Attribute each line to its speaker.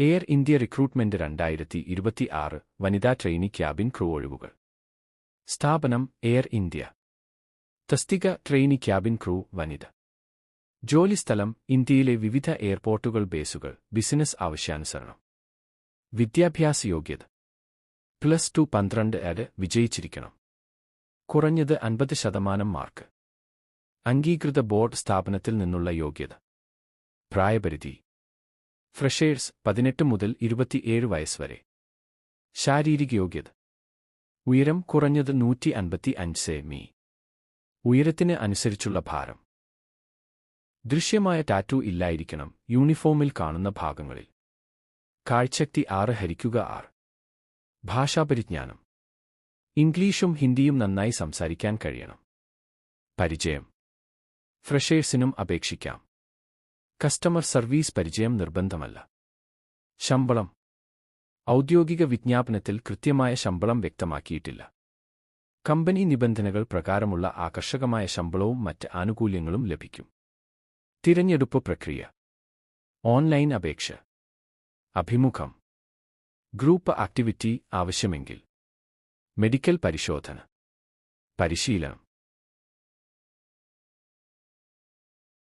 Speaker 1: Air India recruitment 2026 വനിതാ trainee cabin crew ഒഴിവുകൾ. സ്ഥാപനം എയർ ഇന്ത്യ. തസ്തിക ട്രെയിനി ക്യാബിൻ ക്രൂ വനിത. ജോലിസ്ഥലം ഇന്ത്യയിലെ വിവിധ എയർപോർട്ടുകൾ ബേസുകൾ ബിസിനസ് ആവശ്യാനുസരണം. വിദ്യാഭ്യാസ യോഗ്യത +2 12 വിജയിച്ചിരിക്കണം. കുറഞ്ഞത് 50% മാർക്ക്. അംഗീകൃത ബോർഡ് സ്ഥാപനത്തിൽ നിന്നുള്ള യോഗ്യത. പ്രായപരിധി ഫ്രഷേഴ്സ് 18 മുതൽ 27 വയസ്സ് വരെ. ശാരീരിക യോഗ്യത ഉയരം കുറഞ്ഞത് 155 സെമി. ഉയരത്തിന് അനുസരിച്ചുള്ള ഭാരം. ദൃശ്യമായ ടാറ്റു ഇല്ലായിരിക്കണം യൂണിഫോമിൽ കാണുന്ന ഭാഗങ്ങളിൽ. കാഴ്ചശക്തി 6/6. ഭാഷാപരിജ്ഞാനം ഇംഗ്ലീഷും ഹിന്ദിയും നന്നായി സംസാരിക്കാൻ കഴിയണം. പരിചയം ഫ്രഷേഴ്സിനും അപേക്ഷിക്കാം. കസ്റ്റമർ സർവീസ് പരിചയം നിർബന്ധമല്ല. ശമ്പളം ഔദ്യോഗിക വിജ്ഞാപനത്തിൽ കൃത്യമായ ശമ്പളം വ്യക്തമാക്കിയിട്ടില്ല. കമ്പനി നിബന്ധനകൾ പ്രകാരമുള്ള ആകർഷകമായ ശമ്പളവും മറ്റ് ആനുകൂല്യങ്ങളും ലഭിക്കും. തിരഞ്ഞെടുപ്പ് പ്രക്രിയ ഓൺലൈൻ അപേക്ഷ. അഭിമുഖം. ഗ്രൂപ്പ് ആക്ടിവിറ്റി ആവശ്യമെങ്കിൽ. മെഡിക്കൽ പരിശോധന. പരിശീലനം